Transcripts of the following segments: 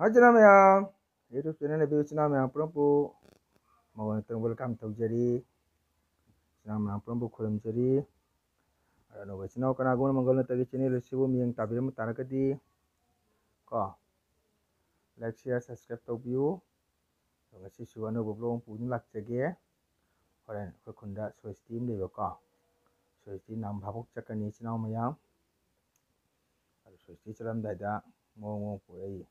Hajina maya, YouTube channel lebih channel maya perempu mau nonton welcome to jadi channel maya perempu kolom jadi ada no channel kana guna manggal tadi channel sibu miyang tabir mutara kadi ko like share subscribe to view ngasi suwana boblong punya lak jage horen ko kunda so steam le ko so steam nam bhabuk chakani channel maya so steam chalam daida ngo purei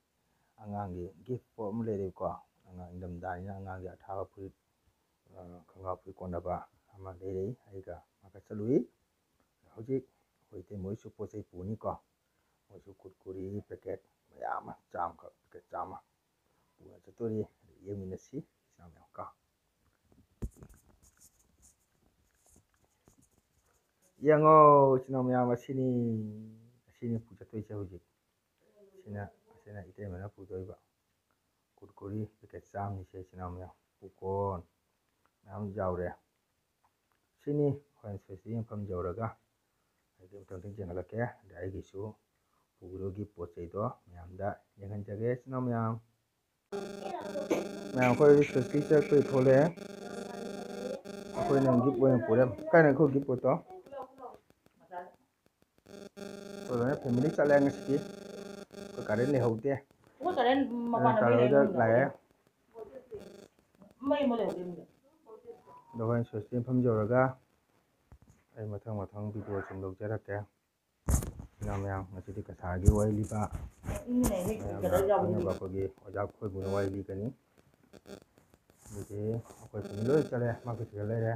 angangi gift for mu le ko angang indam dai na angang ya thawa pui khanga pui konaba ama le rei aiga maka chalui hoji hoite moi su posai puni ko moi su kurkuri packet mayama cham ka packet chama puna chatori yeminasi samya ka yango chinomya sini puja toi che hoji sina ite mana pudoi ba kurkuri packet cham ni se chinomya pukon nam jaure sini hoin sesi yang pam jauraga ai tong jeng ala ke dai gisu pugurogi pochei do myamda yengan jage chinomya मैं कोई सोचती है कोई थोड़े कोई नहीं gift कोई पूरे क्या नहीं कोई गिफ्ट तो ना फैमिली चले आएंगे सकी कोई कारण नहीं होते वो कारण ताला उधर लाए दोहन सोचती हम जोड़ेगा ऐ मथंग वीडियो सुन लोग जरा क्या नाम yang masih kasagi waili ba बापगे ओजाब कोई बुन वाइली कनी बुजे कोई पुलो चले माके चले रे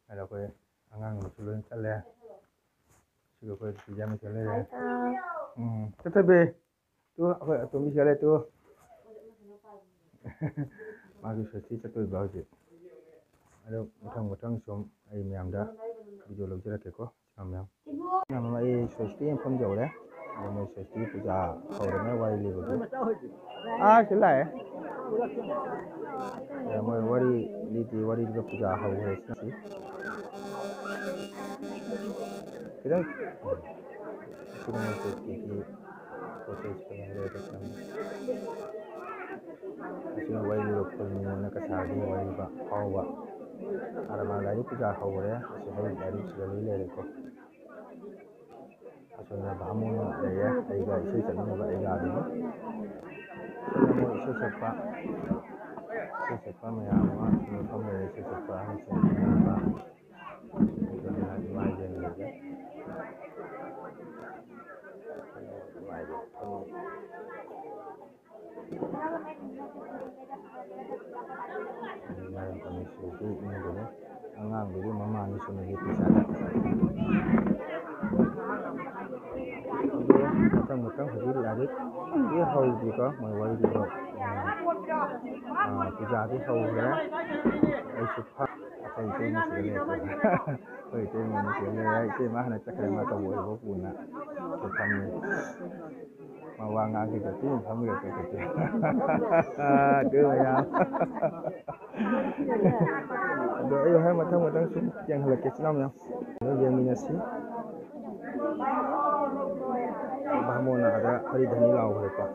अरे कोई अंगांग मुसुलो चले सिगो कोई पिजा में चले रे ततबे तू कोई तुम भी चले तू माके सोची चतुई बाजे अरे मथंग सोम आई म्यामदा वीडियो लोग जरा के को म्याम नाम आई सोचती हम फम जाओ रे मैं सोचती पूजा और मैं वाली बोली चला है मैं वारी का पूजा हो है सी किधर मैं सोचती कि प्रोसेस करेंगे तो इसमें वाली लोग को मिलने का साथ ही वाली का होगा अरे मालारी पूजा हो रहा है इसे हर गाड़ी चले ले को असोना बामोना लेया आइगा इसे चलने आइगा आदि मो इसे सकपा में आवा नो कम ले इसे सकपा हम से ना तो ना दिमाग जे लगे मैं कमी सुकी इन दोनों अंगांग भी मम्मा ने सुनेगी पिसा मतंग हजूर लागे ये हौजी का मैं वाली को पूजा भी हो गया ऐसे फा अच्छा इसे मुझे ले कोई इसे मुझे ले इसे माहना चक्कर में तो वो पुना तो कम mawanga kita tu kami kata tu ya doa yo hai matang yang halak Islam ya yang minasi bahmona ada hari dhani lau hai pa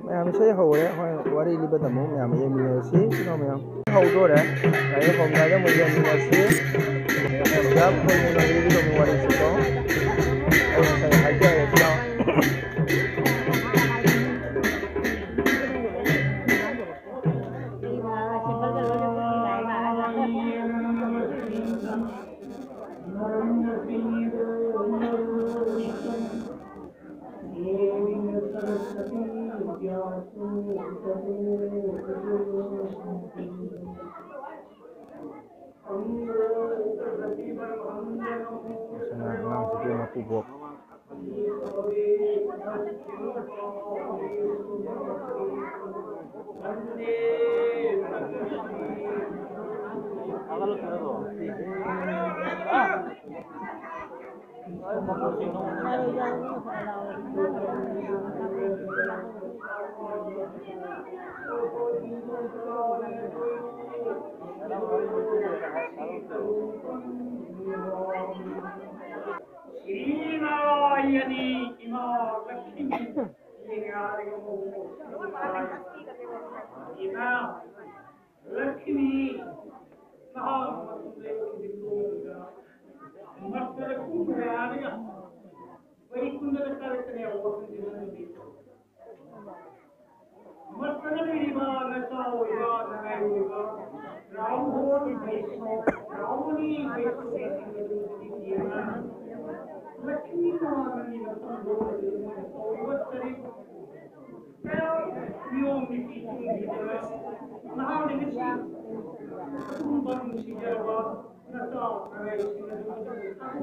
मैं हमेशा हो रहे हैं वारी लिबा दमो मैं हम ये मिनसी नो मैं हो दो रे ये हम ना मुझे मिनसी जब कोई नहीं भी तो वारी से तो ऐसा है क्या है क्या Sana ngang sige matubok.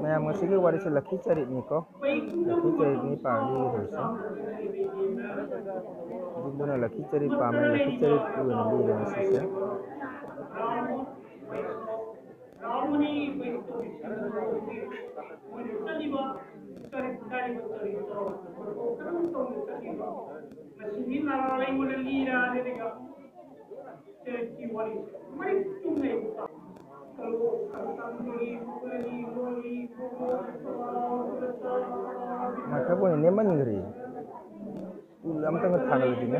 Maya masih wari se laki cari ni ko. Laki cari ni pali dosa. Jumbo laki cari pame laki cari tu nabi dan sisa. Maka pun ini mandiri. Ulam tengah tanggal lagi ni.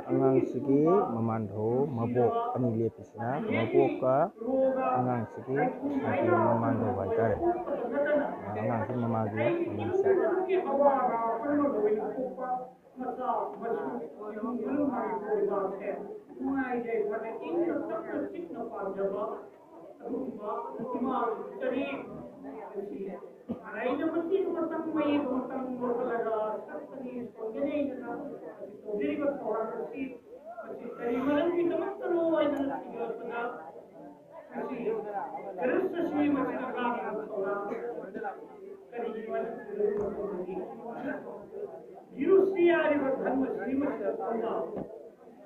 Angang sige memandho mabok ani lepisna mabok ka angang sige nanti memandho wajar angang sige memagi bisa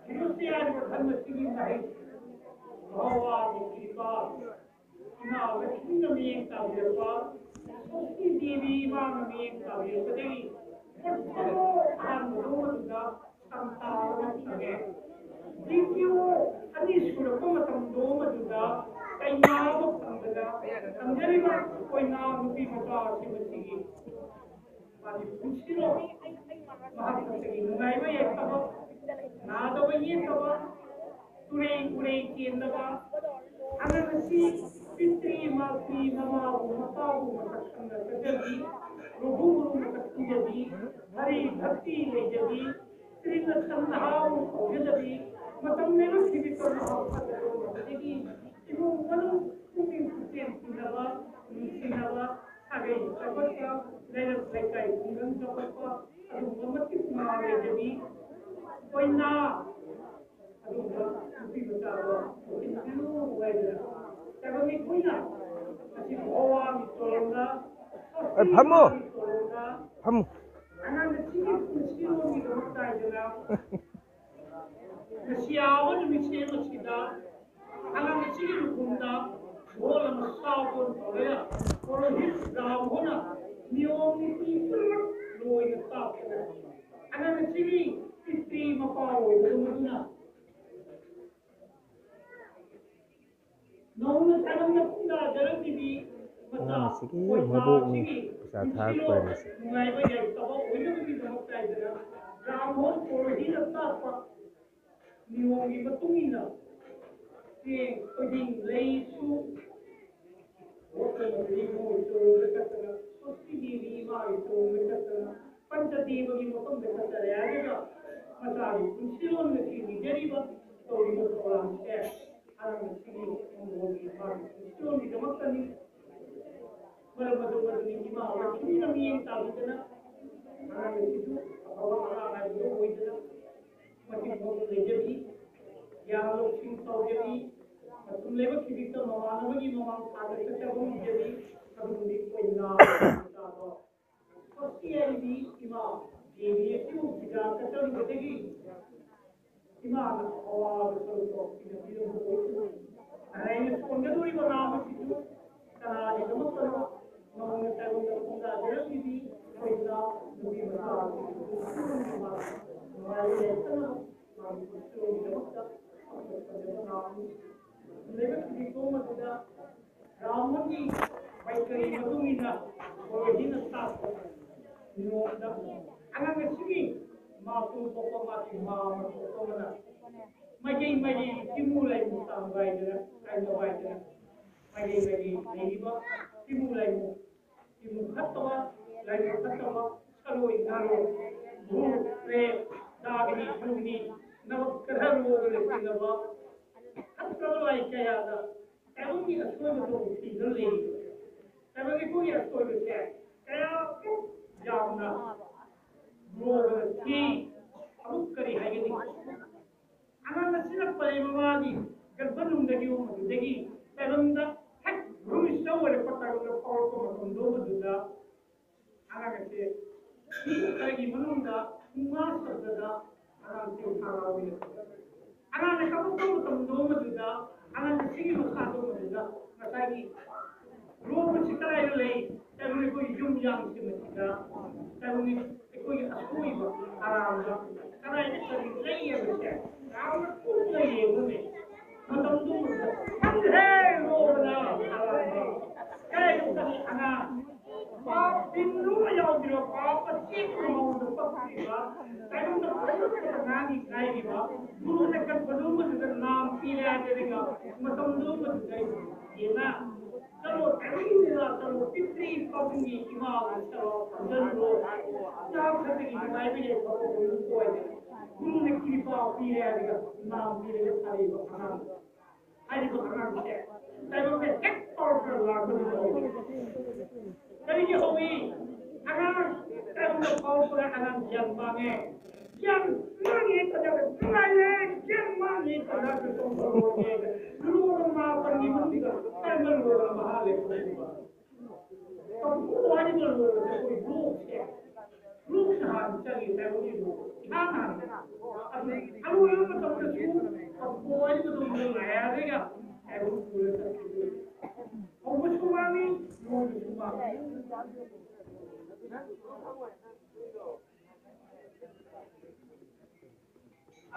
Manusia berhamba sini baik. Bahwa kita ina Lakshmi naming kavyapa, Sasti Devi ma naming kavyapa devi. Pagpalo ang doon samtawa ng tage. Dito anisura ko matando maduda kay naabot ang dada. Ang deriva ko'y naabuti mata si Masigi. Pati punsiro, mahapasagi. Nungay ba yan taba? Nadawa niya taba? Tureng-tureng kiyan Anak si Fitri Mati Mama Matahu Matakkan Jadi Ruhuru Matakkan Jadi Hari Bhakti Le Jadi Sri Nasanahau Jadi Matam Melu Sivitor Nahau Jadi Ibu Manu Mungkin Putin Sinawa Agai Sabotya Lepas Lekai Kungan Sabotya Aduh Mamati Kumare Jadi Koina Tapi betul, itu wajar. Tapi punya, tapi orang tolongnya, Pamu. Pamu. anak kecil mesti orang itu saja. Mesti awal mesti dah. Anak kecil bunda, bola masabun boleh. Kalau hit dah bona, niom itu loy tak. Anak kecil istri makau itu mana? Nung tanong na dalang TV mata sige, mabuo sa thak pa rin. Ngay ba yan ito ko ulo ko dito tayo na ramon puro hila tapa niwong iba tungina si paging leisu wala na limo ito nakatana susti lima ito nakatana panchadiva gi motom nakatana yaga masari kunsilon na sini deriva tori mo orang share alam sini membuat hal itu di dalam tadi betul-betul ini mah ini kami yang tahu kan alam itu orang itu itu masih mau jadi yang lo sing tahu jadi betul lewat kita mawan lagi mawan ada kita pun jadi kalau di punya tahu pasti ini imam ini itu tidak terlalu jadi Imam Allah betul betul tidak boleh. Karena ini pengenduri bernama itu karena itu betul mengetahui tentang ada ini kita lebih besar. Mulai dari sana kami betul tidak lebih itu maksudnya Ramun ini baik dari itu mina boleh dinasah. Anak kecil Maafkan pokok mati maaf pokok mana? Majai timulai musang baiknya, kayu baiknya. Majai ini bah timulai timu katawa, lagi katawa, kalau ingaro, bulu, re, daging, jugni, nak kerja luar negeri nama. Katawa lagi kaya ada. Kalau ni asal betul tidak lagi. Kalau ni pun asal betul. Kaya jamna. Ki abuk kari hayani anak nasihat palimawadi kerbanum dagi dagi perunda hak rumis sawale pataru ko matundo maduda anak ke ki lagi manunda umas sadada anak ke harawi anak ne kamu matundo maduda anak sigi masado maduda matagi ruo sikala ilai taru ko yum yang simita taru ni कोई असुई बा आराम से करा ये सभी नहीं है बच्चे गांव में कुछ नहीं है उन्हें मतलब तुम है लोग ना आराम क्या उसका आना पाप बिंदु में जाओ दिलो पाप अच्छी कमाओ तो पक्की बा टाइम तो नानी खाई की बा गुरु ने कल बदलू में नाम पीले आते रहेगा मतलब दो में ये ना चलो चलो पितरी पबनी इमाम चलो जरूर चार खतरी माय भी एक को है गुरु ने कृपा पीरे आएगा नाम पीरे सारे बखाना आज बखाना है तब में एक पाउडर लागू तभी होगी अगर तब में पाउडर अगर जम मांगे जम मांगे तो जब मांगे जम मांगे तो जब तुम बोलोगे गुरु ने मां पर निमंत्रण कर तब लोग महाले तो वो आज बोलो कोई ग्रुप है ग्रुप है ꯌꯥꯝ ꯆꯪꯉꯤ ꯇꯥꯏꯕꯪꯒꯤꯗꯨ ꯏꯍꯥꯟ ꯍꯥꯟꯅ ꯑꯗꯨ ꯑꯔꯨꯕ ꯃꯇꯝꯗꯁꯨ ꯀꯣꯏꯕꯗꯨ ꯂꯥꯏꯔꯒ ꯇꯥꯏꯕꯪ ꯄꯨꯔ ꯆꯠꯈꯤꯗꯣꯏ ꯍꯧꯕꯁꯨ ꯃꯥꯡꯉꯤ ꯂꯣꯏꯕꯁꯨ ꯃꯥꯡꯉꯤ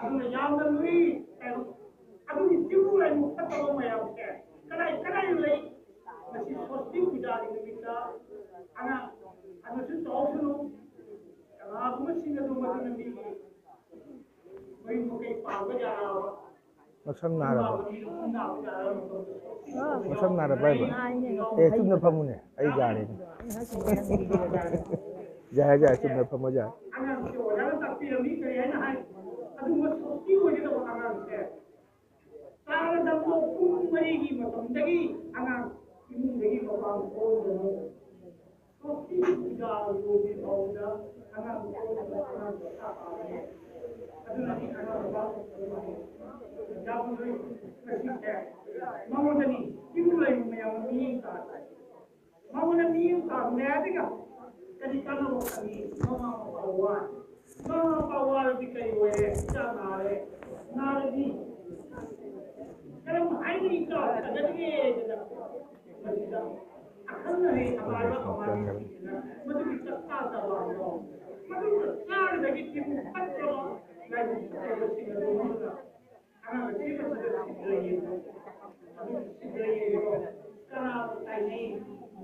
aduna yamna lui aduni tibu lai mukata lo mayam ke kadai lai masi sosti pujari nimita ana su tawsunu ana kuma singa do maduna mi bai mukai pawa jara masam naraba masam naraba ba chumna phamune ai jare ja chumna phamo ja ana se wala ta pirami kare hai na hai adu mas sosti ho jeda ana se tara dambo pung mari gi matam dagi ana imung dagi mapang ko no sosti ga go di bauda ana ko ana ta pa ne adu na ni ana ba jabu ni kasi hai mamodani kimulai mayam ni ta mamona ni ta ne adiga kadi kana mo kani mama pawa di kai we cha nare di karam ai ni ka kadage da akan ne amara madu ki takka ta wa no madu sar da ki mu patro lai ko si ga do na ana ti ba da si ga ye kana tai ni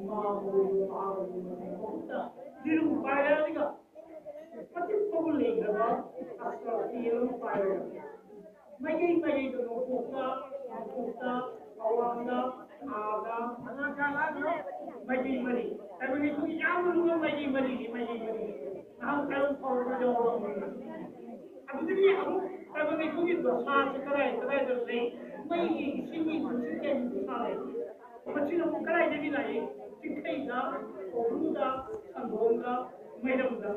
ma mo ta diru paya diga pati pagulay gaba asla tiyong paya magay do puta awanga aga magay mari tayo ni kung yaman mo magay mari ang kalong pawag do ako din ako tayo ni kung ito sa karay do say may isini siken sale Macam nak kerai jadi lagi, cikai dah, orang dah, sambung dah, macam dah,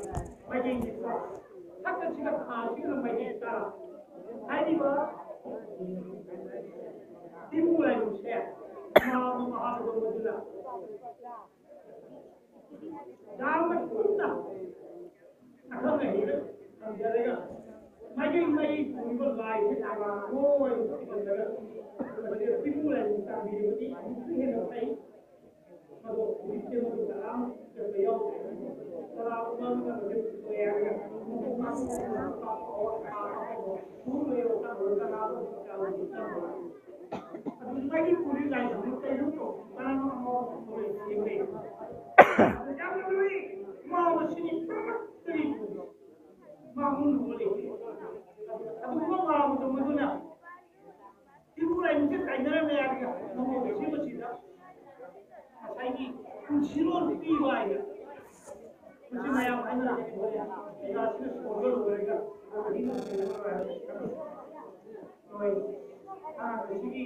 macam ni. Tak tersikat khasi lah macam ni. Hari bah, dimulai usia, mahal bermula. Jangan berpuasa. Akan ni, jadi kan, macam pun lain, oh, dimulai usia ini, ini nanti. Madu itu madu dalam kerja kalau orang madu kerja mungkin masuk dalam dulu ya orang kalau lagi puri lagi itu kalau mau boleh ini jangan dulu mau sini seribu mau boleh aduh mau madu nak dimulai mungkin kaitannya mereka mau bersih Saiki kunci piwa ya. Kunci mayam ana ya sini sekolah mereka. Ini Oi. Sini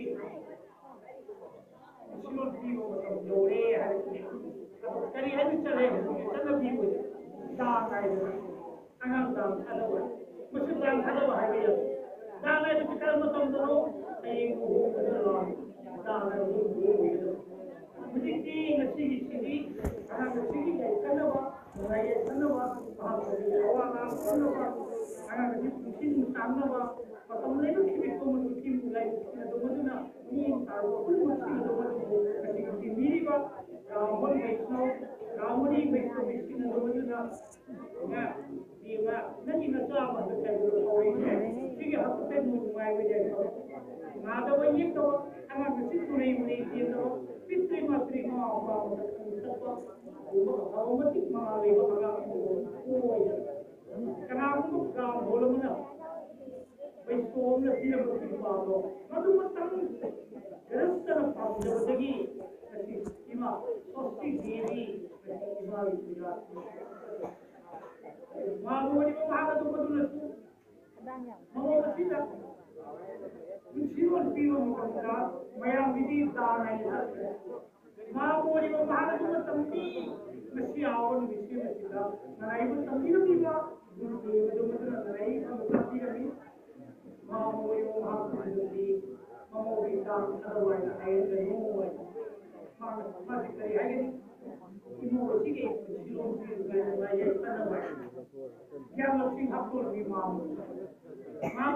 kunci piwa macam dore hari ini. Kali hari cale, cale piwa. Dah kaya. Angan dah ada. Mesti dah ada hari ya. Dah ada kita macam dulu. Saya dah ada. Mesti nasi anak nasi jadi kenapa, raya kenapa, awak kenapa, anak nasi mungkin kenapa, pasal mereka kita mungkin mulai kita mana ni tahu pun mungkin nasi nasi miri bah, kamu ni mungkin mana, ya, dia nanti nasi apa saya orang ini, jika aku saya mulai berjaya, nada banyak tu, anak nasi mulai dia tu. Fitri matri mau automatik mengalih orang kenapa kamu boleh mana besoknya tidak berpikir madu macam kerana apa jadi ima sosti diri ima tidak mau ni mana tu betul mau tidak Siwan piwa mukanta, mayang bidi tanai hat. Maamori ko mahal ko tampi, mesti awon mesti mesti. Nanai ko tampi na piwa, dulu nanai ko tampi kami. Maamori ko mahal ko tampi, maamori tang adawai na ay lemuai. Masih kaya ini, ibu ko sige, siwan piwa na ay tanawai. yang lebih haful di malam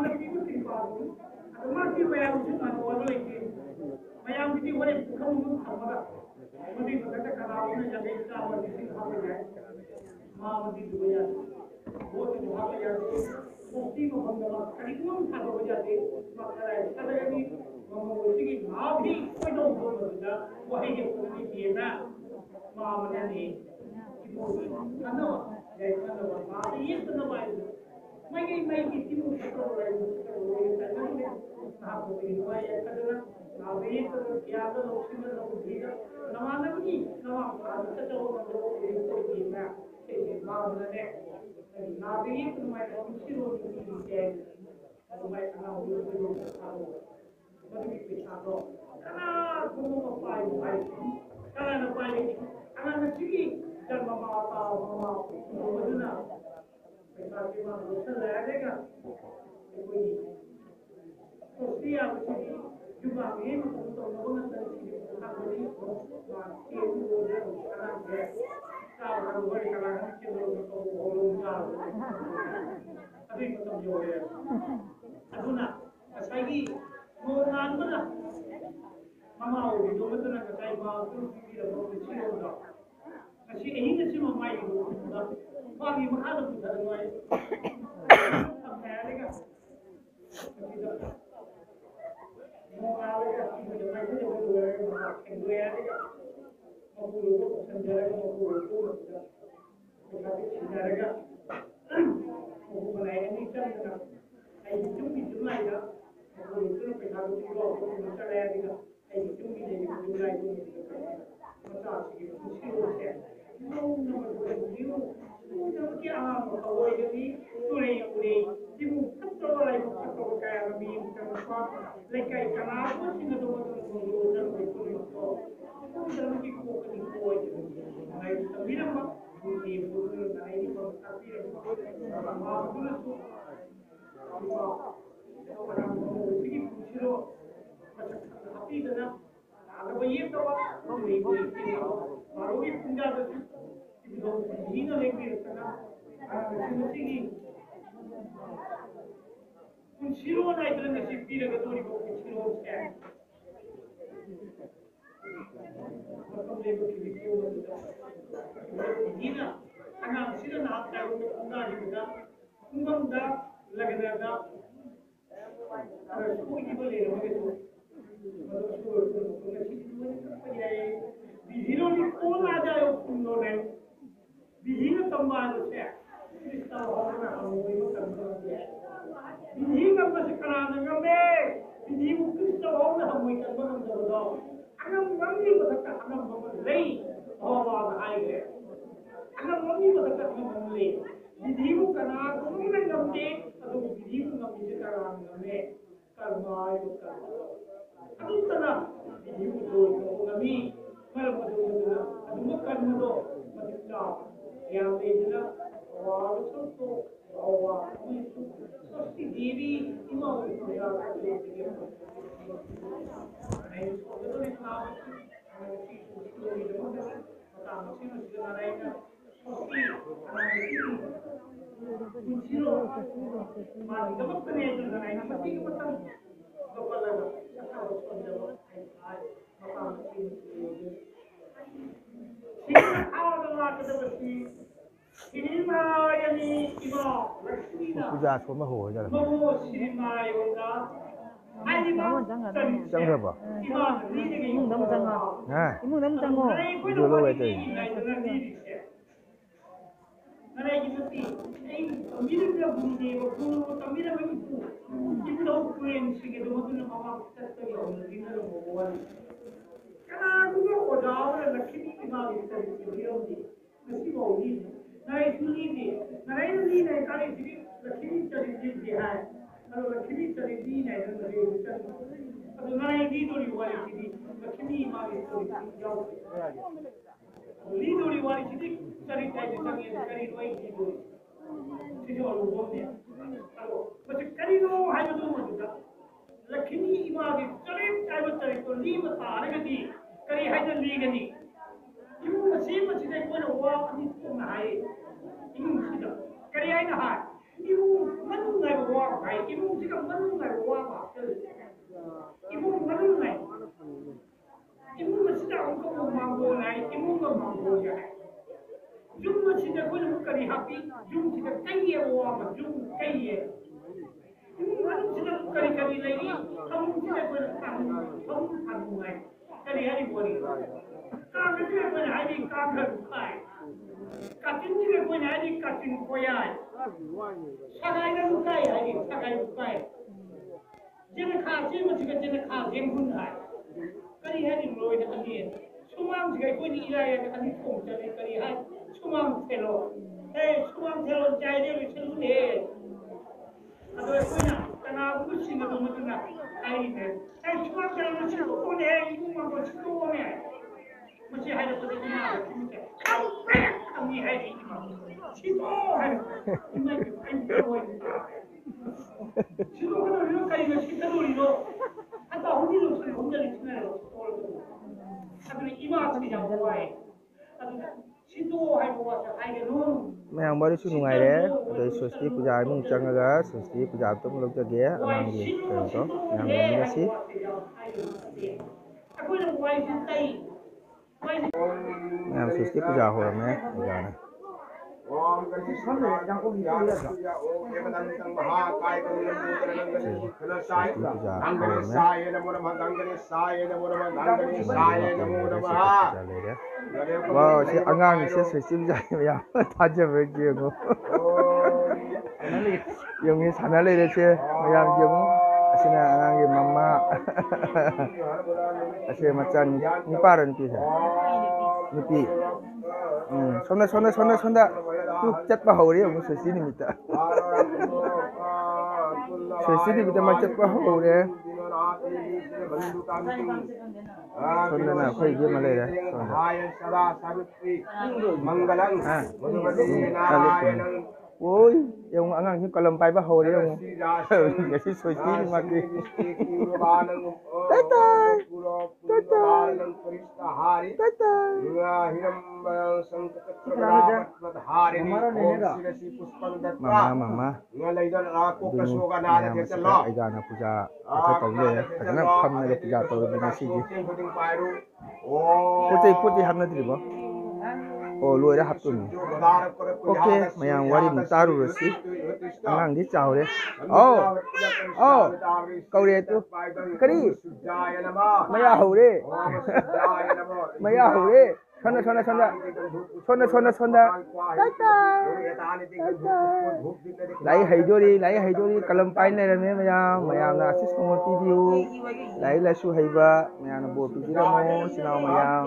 lebih penting baru ada masih bayang cuma orang lagi bayang di orang kamu sama mesti berkata kalau orang yang bisa orang di sini haful ya malam di dunia वो तो वहाँ पे जाते मुक्ति को हम लोग करीबन था हो जाते मात्रा है तब यदि हम उसी की माँ भी कोई तो हो सकता वही के पूरी किए ना माँ मने नहीं कि वो ना जैसा ना माँ ये तो ना भाई मैं किसी को तो रहा हूँ ना को भी हुआ ये करना ना भी तो क्या तो लोग में लोग दिया नवाना भी नवा भारत तो लोग को दिया माँ मने नाभी तुम्हारे कुछ रोटी की है तुम्हारे खाना हो तो खाओ बड़ी पिछा दो खाना तुम पाए भाई खाना न पाए खाना न चीज़ जब माता मामा बोलना पैसा के बाद रोशन ले आएगा कोई तो सिया कुछ जुबा में तो लोगों ने तरीके से खाना बड़ी के वो खाना है kalau gue di kalangan kecil belum tahu tapi tetap jauh ya aduna saya lagi mau ngan mana mama udah dulu tuh nak saya mau tuh tidak mau kecil udah masih ini sih mau main dulu udah pagi mahal tuh dari main sampai ada kan mau ada kan itu main itu dua ada kan aku dulu senjata aku dulu tapi senjata aku mulai ini kan itu mulai ya aku dulu pernah dulu aku mulai ya itu mulai itu masa sih sih ya mau itu क्या वो यदि पूरे पूरे जिम्मे सब वाला तो क्या अभी का लेकिन कनाल को सिंह तो जरूर पूरे तो dalam kiku kiku aja, naik sembilan mak, di bulan naik di bawah tapi maaf dulu tu, orang musik siro, tapi dengan ada banyak tu orang musik baru ini punca tu, itu ini lagi kerana musik ini, pun siro naik dalam musik dia tu di bawah siro sekian. Ina anak sila nak tahu anda juga kumang dah lagi dah school ni boleh ramai tu school bihiro ni kau aja yo kundo ni bihiro tambah tu kita orang orang itu tambah bihiro masih kerana kami bihiro kita orang hamui tambah tambah anak mami berkata anak mami lei Allah ayat anak mami berkata anak mami lei bidiu kana kumina ngamde adu bidiu ngamde sekarang ngamde karma itu kan adu kana bidiu itu ngami malam adu adu makan mudo matika yang lejana awal itu awal itu pasti diri imam itu ya lejana पूजा छोड़ में हो जाएगा 너무 장아. 짱 해봐 너무 장아. 네 이모 너무 장어. video lo vậy thì kalau laki cari ni ada dari kalau naik di dulu wali sini laki mari jauh di dulu wali sini cari cari wali di dulu sini orang boleh kalau macam cari no hai betul betul laki mari cari tu ni masa ada gadi cari hai tu ni gadi ibu masih dek mana wah ni tu naik ibu masih cari hai 하이나 하 이분 만능날 와 가이 이분 지금 만능날 와 이분 만능날 이분은 진짜 엄청 망고 나이 이분은 망고야 중은 진짜 그런 거리 하피 중 진짜 cây 와 중 cây 이분은 진짜 거리 레기 형 진짜 그런 형 này cái này hay quên càng cái chuyện quên hay đi càng hơn phải cả chính cái quên hay đi cả chính quên hay 사가이 는 cái hay đi 사가이 cái chính khá chính mà chính khá chính hơn hay cái này hay đi rồi cái này 수망 cái quên đi ra cái này không cho nên cái này hay 수망 theo 수망 theo trái đi rồi chân thế 아들 quên cái nào cũng xin được một cái nào hay thế 중앙대로 치고 오네 이분만 뭐 치고 오네 뭐지 하려 그러지 마 강이 해야지 치고 하려 정말 치고는 이렇게 시켜도 이거 한다 혼자로 소리 혼자를 치나요 하더니 이마 소리 잡고 와해 치도하고 와서 하이게는 Mayang baru su nungai de doi sosti puja mung changaga sosti puja to mulok jage amang di to yang ni si yang sosti puja ho me gana Om Gani Shanne yang ko ya ya o kemanantang mahakai ko sai Gangani sai namo namah Gangani sai namo namah Gangani sai namo namah wow si angang si sosti puja ya taje berji ko yung ni sana le de si mayang yung asina angang ye mama asih macan ni paran pi sa ni pi sonda 쭉 cat bahori ông soi sini minta soi sini minta macet bahori sonda na koi dia malai dah sonda oi yang angang ni kalau pai bahori ông jadi soi sini maki tatai mama igana puja atau tahu ya karena pam na puja tahu dengan sini putih hamna diri ba oh lu ada hatun oke mayang wari mutaru resi angang di jauh deh oh kau dia tu kari maya hore sonda lai haidori kalam pain lai rame mayam na asis komor video lai la su haiba mayam na bo pijira mo sinau mayam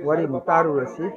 wari mutaru rasi